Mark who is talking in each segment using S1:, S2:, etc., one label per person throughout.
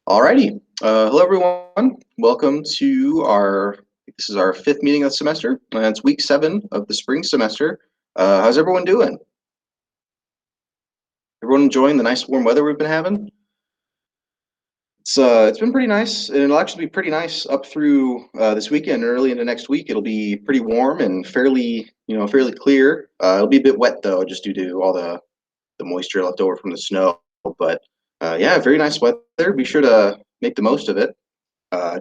S1: Alrighty. Hello, everyone. Welcome to this is our fifth meeting of the semester, and it's week 7 of the spring semester. How's everyone doing? Everyone enjoying the nice warm weather we've been having? It's been pretty nice, and it'll actually be pretty nice up through this weekend and early into next week. It'll be pretty warm and fairly clear. It'll be a bit wet though, just due to all the moisture left over from the snow. But yeah, very nice weather. Be sure to make the most of it.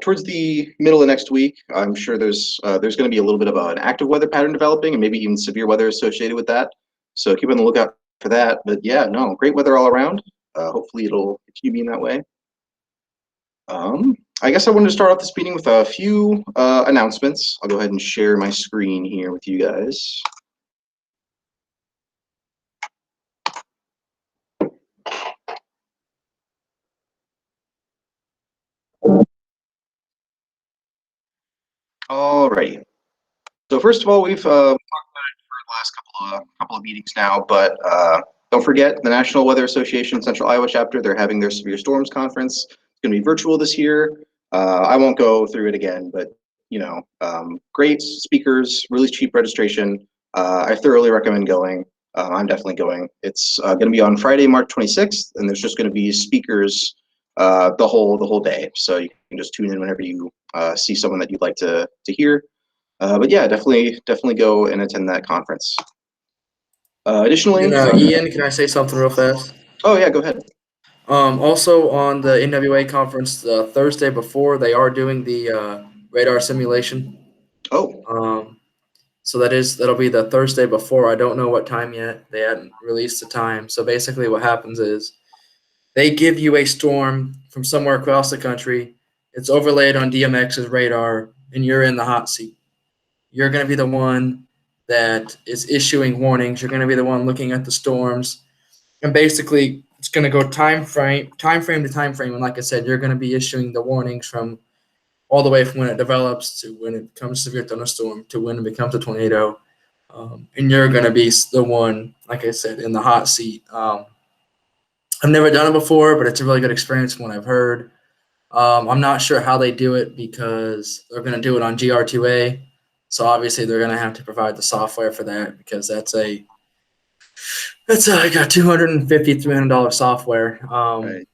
S1: Towards the middle of next week, I'm sure there's going to be a little bit of an active weather pattern developing, and maybe even severe weather associated with that. So keep on the lookout for that. But yeah, no, great weather all around. Hopefully it'll continue being that way. I guess I wanted to start off this meeting with a few announcements. I'll go ahead and share my screen here with you guys. Alrighty. So first of all, we've talked about it for the last couple of meetings now, but don't forget the National Weather Association Central Iowa chapter. They're having their severe storms conference. It's going to be virtual this year. I won't go through it again, but great speakers, really cheap registration. I thoroughly recommend going. I'm definitely going. It's going to be on Friday, March 26th, and there's just going to be speakers the whole day. So you can just tune in whenever you see someone that you'd like to hear. But yeah, definitely go and attend that conference. Additionally,
S2: Ian, can I say something real fast?
S1: oh yeah, go ahead.
S2: Also on the NWA conference, the Thursday before, they are doing the radar simulation.
S1: Oh,
S2: So that'll be the Thursday before. I don't know what time yet. They hadn't released the time. So basically, what happens is they give you a storm from somewhere across the country. It's overlaid on DMX's radar, and you're in the hot seat. You're going to be the one that is issuing warnings. You're going to be the one looking at the storms, and basically it's going to go time frame to time frame. And like I said, you're going to be issuing the warnings from all the way from when it develops to when it becomes a severe thunderstorm to when it becomes a tornado. And you're going to be the one, like I said, in the hot seat. I've never done it before, but it's a really good experience from what I've heard. I'm not sure how they do it because they're going to do it on GR2A. So obviously they're going to have to provide the software for that because that's like a $250, $300 software.
S1: right.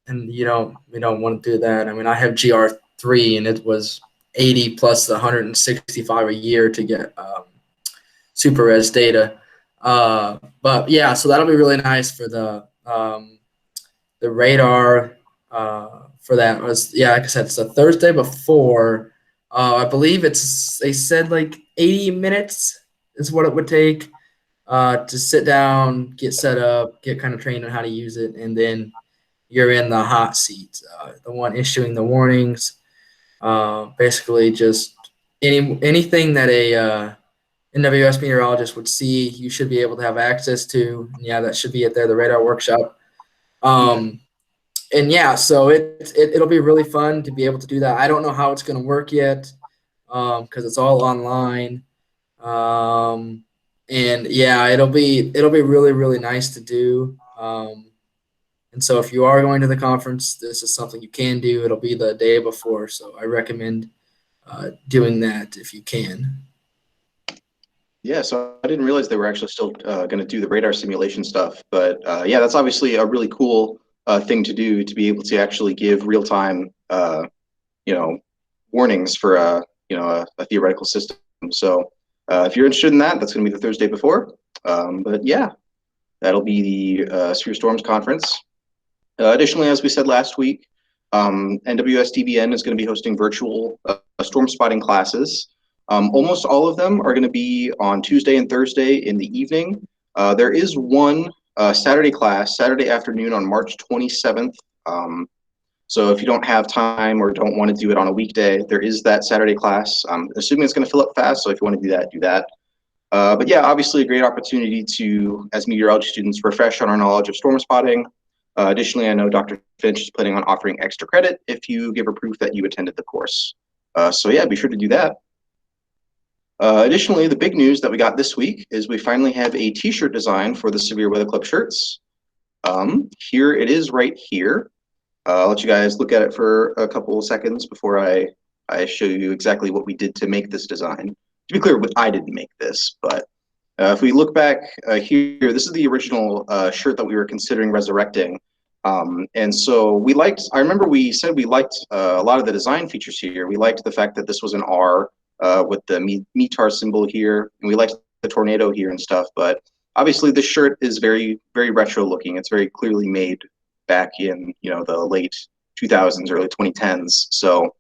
S2: And we don't want to do that. I mean, I have GR3 and it was 80 plus the 165 a year to get super res data. But yeah, so that'll be really nice for the radar for that was, yeah, like I said, it's the Thursday before. I believe they said like 80 minutes is what it would take to sit down, get set up, get kind of trained on how to use it, and then you're in the hot seat, the one issuing the warnings. Basically, just anything that a NWS meteorologist would see, you should be able to have access to. And yeah, that should be it there, the radar workshop. And yeah, so it'll be really fun to be able to do that. I don't know how it's going to work yet because it's all online. And yeah, it'll be really, really nice to do. And so if you are going to the conference, this is something you can do. It'll be the day before, so I recommend doing that if you can.
S1: Yeah, so I didn't realize they were actually still going to do the radar simulation stuff. But yeah, that's obviously a really cool thing to do, to be able to actually give real time, warnings for a theoretical system. So if you're interested in that, that's going to be the Thursday before. But yeah, that'll be the Severe Storms Conference. Additionally, as we said last week, NWSDBN is going to be hosting virtual storm spotting classes. Almost all of them are going to be on Tuesday and Thursday in the evening. There is one Saturday class, Saturday afternoon on March 27th. So if you don't have time or don't want to do it on a weekday, there is that Saturday class. I'm assuming it's going to fill up fast, so if you want to do that, do that. But yeah, obviously a great opportunity to, as meteorology students, refresh on our knowledge of storm spotting. Additionally, I know Dr. Finch is planning on offering extra credit if you give her proof that you attended the course. So yeah, be sure to do that. Additionally, the big news that we got this week is we finally have a t-shirt design for the Severe Weather Club shirts. Here it is right here. I'll let you guys look at it for a couple of seconds before I show you exactly what we did to make this design. To be clear, I didn't make this, but if we look back here, this is the original shirt that we were considering resurrecting. And so I remember we said we liked a lot of the design features here. We liked the fact that this was an R with the METAR symbol here, and we liked the tornado here and stuff. But obviously, this shirt is very, very retro looking. It's very clearly made back in the late 2000s, early 2010s. So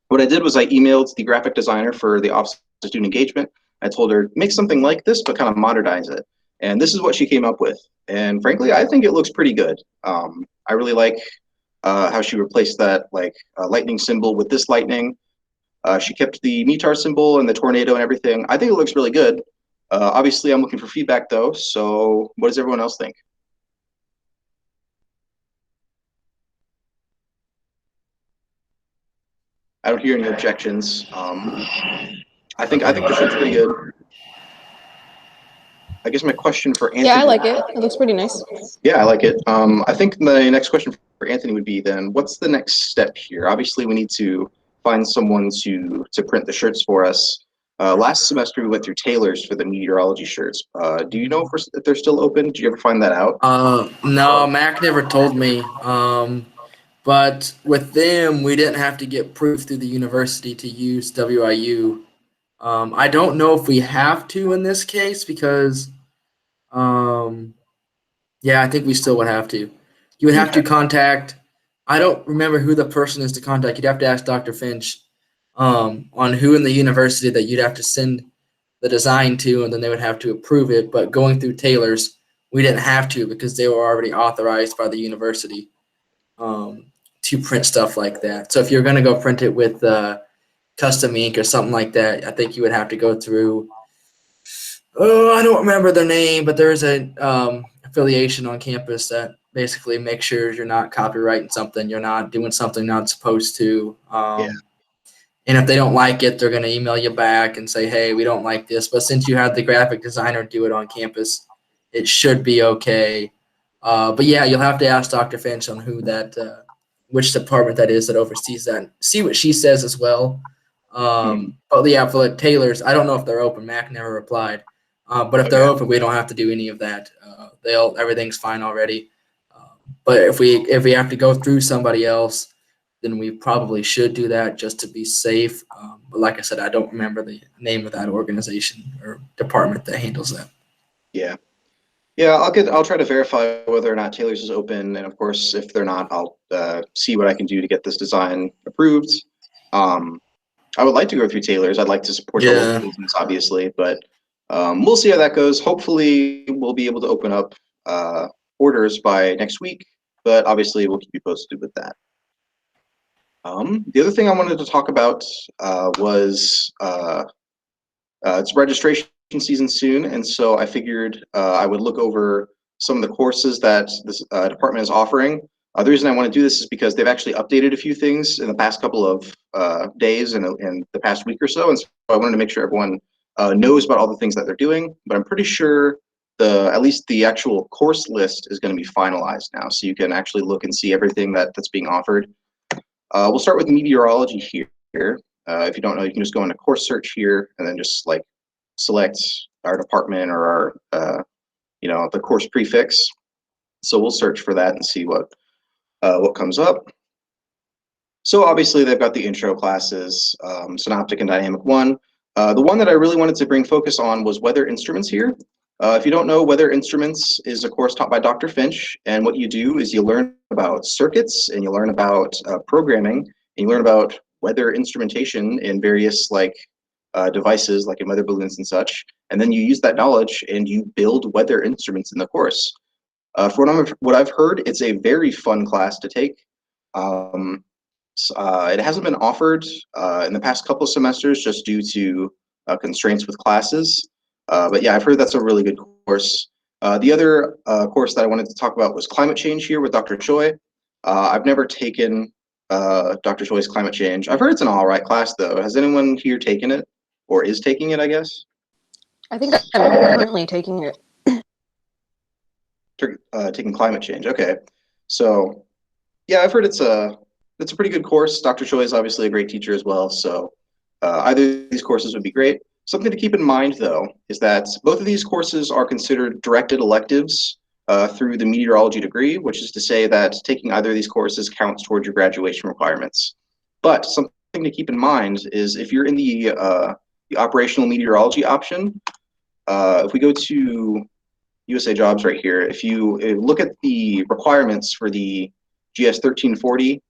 S1: what I did was I emailed the graphic designer for the Office of Student Engagement. I told her, make something like this, but kind of modernize it. And this is what she came up with. And frankly, I think it looks pretty good. I really like how she replaced that lightning symbol with this lightning. She kept the METAR symbol and the tornado and everything. I think it looks really good. Obviously, I'm looking for feedback though. So what does everyone else think? I don't hear any objections. I think the shirt's pretty good. I guess my question for Anthony.
S3: Yeah, I like it. It looks pretty nice.
S1: Yeah, I like it. I think the next question for Anthony would be then, what's the next step here? Obviously, we need to find someone to print the shirts for us. Last semester, we went through tailors for the meteorology shirts. Do you know if they're still open? Did you ever find that out?
S2: No, Mac never told me. But with them, we didn't have to get proof through the university to use WIU. I don't know if we have to in this case because, yeah, I think we still would have to. You would have to contact. I don't remember who the person is to contact. You'd have to ask Dr. Finch on who in the university that you'd have to send the design to, and then they would have to approve it. But going through tailors, we didn't have to because they were already authorized by the university to print stuff like that. So if you're going to go print it with custom ink or something like that, I think you would have to go through. Oh, I don't remember their name, but there is a affiliation on campus that basically makes sure you're not copyrighting something, you're not doing something not supposed to.
S1: Yeah.
S2: And if they don't like it, they're going to email you back and say, hey, we don't like this. But since you had the graphic designer do it on campus, it should be okay. But yeah, you'll have to ask Dr. Finch on who that, which department that is that oversees that. See what she says as well. But yeah, for the tailors, I don't know if they're open. Mac never replied. But if they're open, we don't have to do any of that. Everything's fine already. But if we have to go through somebody else, then we probably should do that just to be safe. But like I said, I don't remember the name of that organization or department that handles that.
S1: Yeah. Yeah, I'll try to verify whether or not Taylor's is open, and of course, if they're not, I'll see what I can do to get this design approved. I would like to go through Taylor's. I'd like to support the local business, obviously, but we'll see how that goes. Hopefully, we'll be able to open up orders by next week, but obviously, we'll keep you posted with that. The other thing I wanted to talk about was it's registration season soon, and so I figured I would look over some of the courses that this department is offering. The reason I want to do this is because they've actually updated a few things in the past couple of days and in the past week or so, and so I wanted to make sure everyone knows about all the things that they're doing. But I'm pretty sure at least the actual course list is going to be finalized now, so you can actually look and see everything that's being offered. We'll start with meteorology here. If you don't know, you can just go into course search here and then just select our department or our the course prefix. So we'll search for that and see what comes up. So obviously they've got the intro classes, synoptic and dynamic 1. The one that I really wanted to bring focus on was weather instruments here. If you don't know, weather instruments is a course taught by Dr. Finch, and what you do is you learn about circuits and you learn about programming and you learn about weather instrumentation in various devices like in weather balloons and such, and then you use that knowledge and you build weather instruments in the course. For what I've heard, it's a very fun class to take. It hasn't been offered in the past couple of semesters just due to constraints with classes. But yeah, I've heard that's a really good course. The other course that I wanted to talk about was climate change here with Dr. Choi. I've never taken Dr. Choi's climate change. I've heard it's an all right class though. Has anyone here taken it or is taking it, I guess?
S3: I think I'm currently taking it.
S1: Taking climate change. Okay. So Yeah, I've heard it's a pretty good course. Dr. Choi is obviously a great teacher as well, so either of these courses would be great. Something to keep in mind, though, is that both of these courses are considered directed electives through the meteorology degree, which is to say that taking either of these courses counts towards your graduation requirements. But something to keep in mind is if you're in the operational meteorology option, if we go to USA Jobs right here, if you look at the requirements for the GS 1340,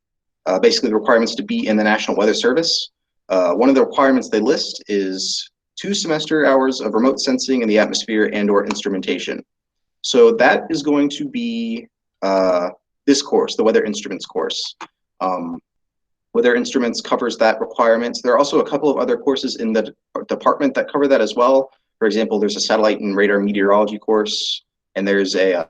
S1: basically the requirements to be in the National Weather Service, one of the requirements they list is 2 semester hours of remote sensing in the atmosphere and/or instrumentation. So that is going to be this course, the Weather Instruments course. Weather Instruments covers that requirement. There are also a couple of other courses in the department that cover that as well. For example, there's a satellite and radar meteorology course, and there's a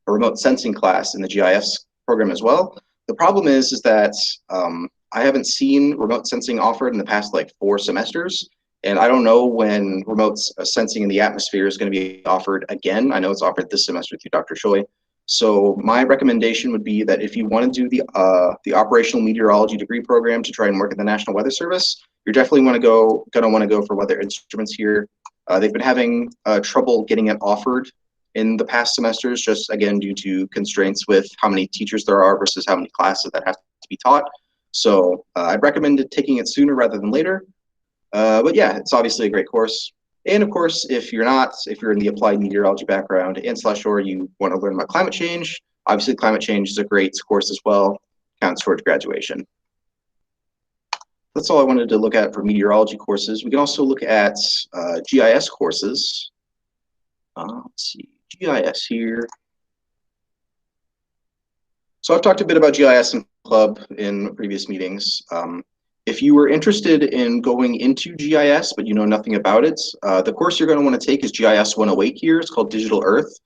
S1: remote sensing class in the GIS program as well. The problem is that I haven't seen remote sensing offered in the past like 4 semesters, and I don't know when remote sensing in the atmosphere is going to be offered again. I know it's offered this semester through Dr. Choi. So my recommendation would be that if you want to do the operational meteorology degree program to try and work at the National Weather Service, you're definitely going to want to go for Weather Instruments here. They've been having trouble getting it offered in the past semesters, just again due to constraints with how many teachers there are versus how many classes that have to be taught. So I'd recommend taking it sooner rather than later. But yeah, it's obviously a great course. And of course, if you're in the applied meteorology background or you want to learn about climate change, obviously climate change is a great course as well, counts towards graduation. That's all I wanted to look at for meteorology courses. We can also look at GIS courses. Let's see, GIS here. So I've talked a bit about GIS in Club in previous meetings. If you were interested in going into GIS, but you know nothing about it, the course you're going to want to take is GIS 108 here. It's called Digital Earth.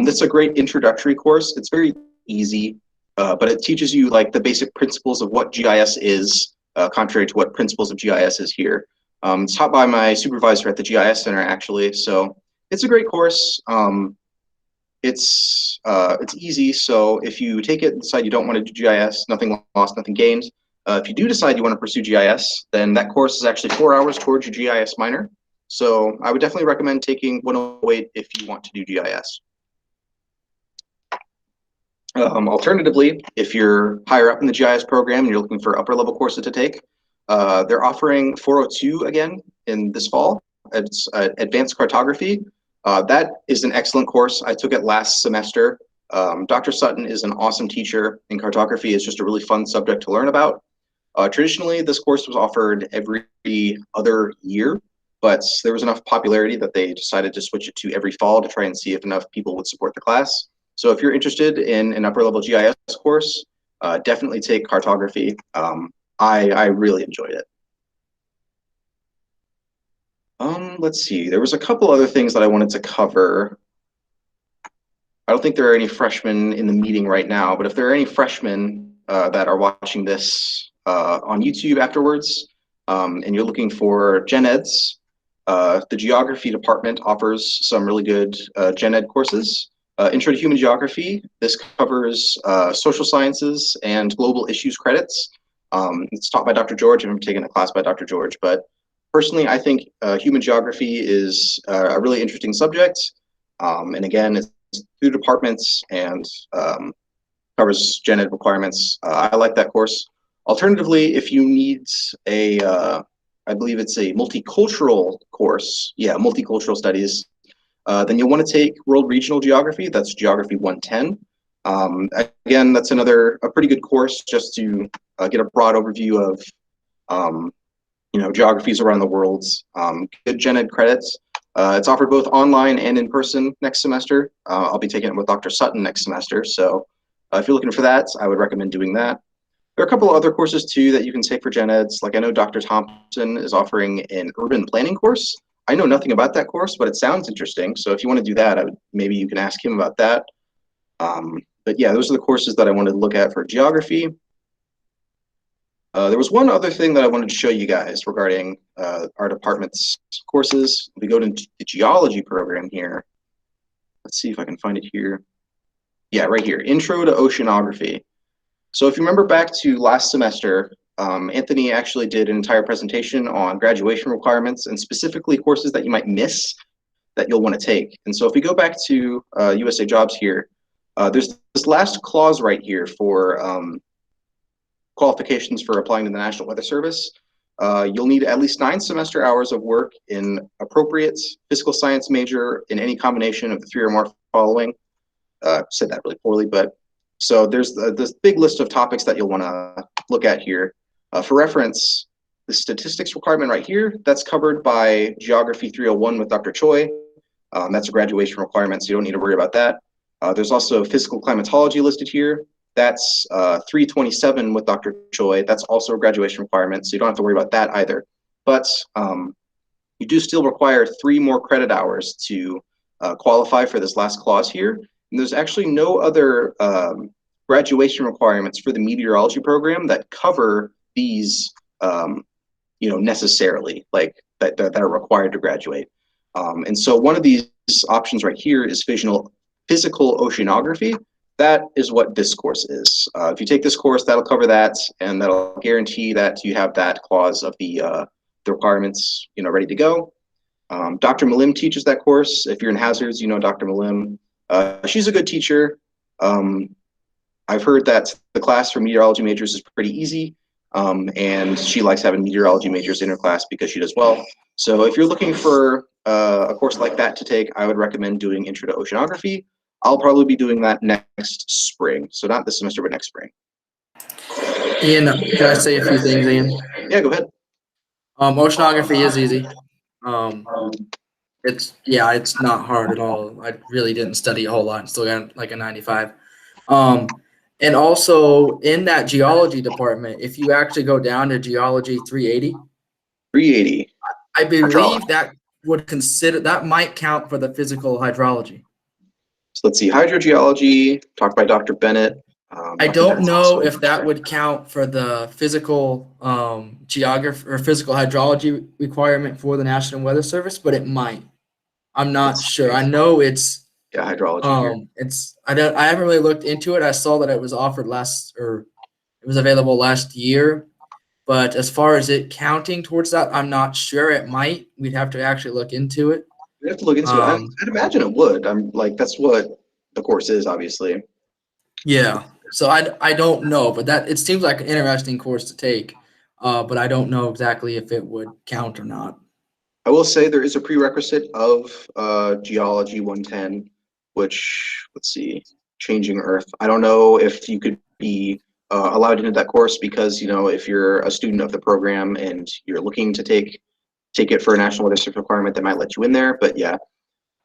S1: This is a great introductory course. It's very easy, but it teaches you like the basic principles of what GIS is, contrary to what principles of GIS is here. It's taught by my supervisor at the GIS Center, actually. So it's a great course. It's easy. So if you take it and decide you don't want to do GIS, nothing lost, nothing gained. If you do decide you want to pursue GIS, then that course is actually 4 hours towards your GIS minor. So I would definitely recommend taking 108 if you want to do GIS. Alternatively, if you're higher up in the GIS program and you're looking for upper level courses to take, they're offering 402 again in this fall. It's advanced cartography. That is an excellent course. I took it last semester. Dr. Sutton is an awesome teacher, and cartography is just a really fun subject to learn about. Traditionally, this course was offered every other year, but there was enough popularity that they decided to switch it to every fall to try and see if enough people would support the class. So if you're interested in an upper level GIS course, definitely take cartography. I really enjoyed it. Let's see, there was a couple other things that I wanted to cover. I don't think there are any freshmen in the meeting right now, but if there are any freshmen that are watching this on YouTube afterwards, and you're looking for gen eds, the geography department offers some really good gen ed courses. Intro to Human Geography, this covers social sciences and global issues credits. It's taught by Dr. George. I've taken a class by Dr. George, but personally, I think human geography is a really interesting subject. And again, it's through departments and covers gen ed requirements. I like that course. Alternatively, if you need I believe it's a multicultural course, yeah, multicultural studies, then you'll want to take World Regional Geography. That's Geography 110. Again, that's a pretty good course just to get a broad overview of geographies around the world. Good gen ed credits. It's offered both online and in person next semester. I'll be taking it with Dr. Sutton next semester. So if you're looking for that, I would recommend doing that. There are a couple of other courses too that you can take for gen eds. Like I know Dr. Thompson is offering an urban planning course. I know nothing about that course, but it sounds interesting. So if you want to do that, maybe you can ask him about that. But yeah, those are the courses that I wanted to look at for geography. There was one other thing that I wanted to show you guys regarding our department's courses. We go to the geology program here. Let's see if I can find it here. Yeah, right here, Intro to Oceanography. So if you remember back to last semester, Anthony actually did an entire presentation on graduation requirements and specifically courses that you might miss that you'll want to take. And so if we go back to USA Jobs here, there's this last clause right here for qualifications for applying to the National Weather Service. You'll need at least 9 semester hours of work in appropriate physical science major in any combination of the 3 or more following. Said that really poorly, but so there's this big list of topics that you'll want to look at here. For reference, the statistics requirement right here, that's covered by Geography 301 with Dr. Choi. That's a graduation requirement, so you don't need to worry about that. There's also physical climatology listed here. That's 327 with Dr. Choi. That's also a graduation requirement, so you don't have to worry about that either. But you do still require 3 more credit hours to qualify for this last clause here. And there's actually no other graduation requirements for the meteorology program that cover these, necessarily, like that are required to graduate. And so one of these options right here is physical oceanography. That is what this course is. If you take this course, that'll cover that, and that'll guarantee that you have that clause of the requirements, ready to go. Dr. Malim teaches that course. If you're in hazards, you know Dr. Malim. She's a good teacher. I've heard that the class for meteorology majors is pretty easy, and she likes having meteorology majors in her class because she does well. So if you're looking for a course like that to take, I would recommend doing Intro to Oceanography. I'll probably be doing that next spring. So not this semester, but next spring.
S2: Ian, can I say a few things, Ian?
S1: Yeah, go ahead.
S2: Oceanography is easy. It's not hard at all. I really didn't study a whole lot and still got like a 95. And also in that geology department, if you actually go down to geology 380, I believe that might count for the physical hydrology.
S1: So let's see, hydrogeology, talked by Dr. Bennett.
S2: I don't know if that would count for the physical geography or physical hydrology requirement for the National Weather Service, but it might. I'm not sure. I know it's
S1: hydrology.
S2: I haven't really looked into it. I saw that it was offered it was available last year, but as far as it counting towards that, I'm not sure. It might. We'd have to actually look into it.
S1: We have to look into it. I'd imagine it would. That's what the course is, obviously.
S2: Yeah. So I don't know, but it seems like an interesting course to take. But I don't know exactly if it would count or not.
S1: I will say there is a prerequisite of Geology 110, which, let's see, Changing Earth. I don't know if you could be allowed into that course because, if you're a student of the program and you're looking to take it for a National Weather Service requirement, they might let you in there. But yeah,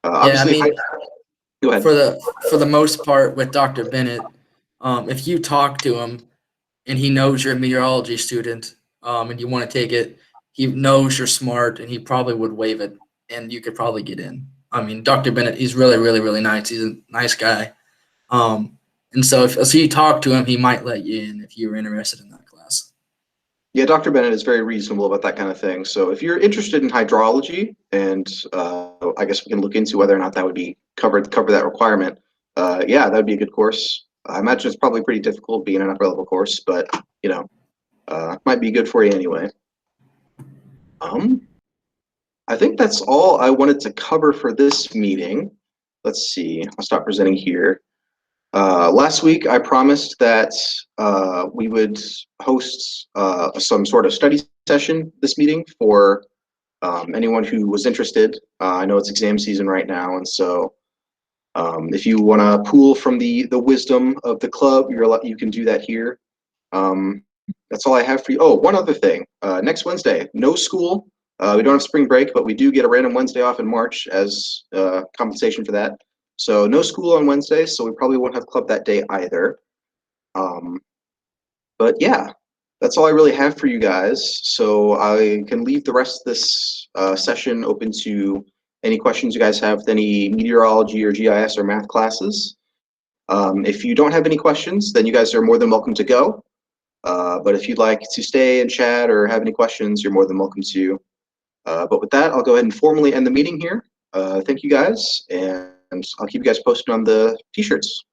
S1: obviously, go ahead.
S2: For the most part with Dr. Bennett, if you talk to him and he knows you're a meteorology student and you want to take it, he knows you're smart and he probably would waive it and you could probably get in. I mean, Dr. Bennett, he's really, really, really nice. He's a nice guy. And so if you talk to him, he might let you in if you're interested in that class.
S1: Yeah, Dr. Bennett is very reasonable about that kind of thing. So if you're interested in hydrology, and I guess we can look into whether or not that would be cover that requirement. Yeah, that would be a good course. I imagine it's probably pretty difficult being an upper level course, but might be good for you anyway. I think that's all I wanted to cover for this meeting. Let's see. I'll stop presenting here. Last week, I promised that we would host some sort of study session this meeting for anyone who was interested. I know it's exam season right now, and so if you want to pool from the wisdom of the club, you can do that here. That's all I have for you. Oh, one other thing. Next Wednesday, no school. We don't have spring break, but we do get a random Wednesday off in March as compensation for that. So no school on Wednesday, so we probably won't have club that day either. But yeah, that's all I really have for you guys. So I can leave the rest of this session open to any questions you guys have with any meteorology or GIS or math classes. If you don't have any questions, then you guys are more than welcome to go. But if you'd like to stay and chat or have any questions, you're more than welcome to. But with that, I'll go ahead and formally end the meeting here. Thank you guys, and I'll keep you guys posted on the t-shirts.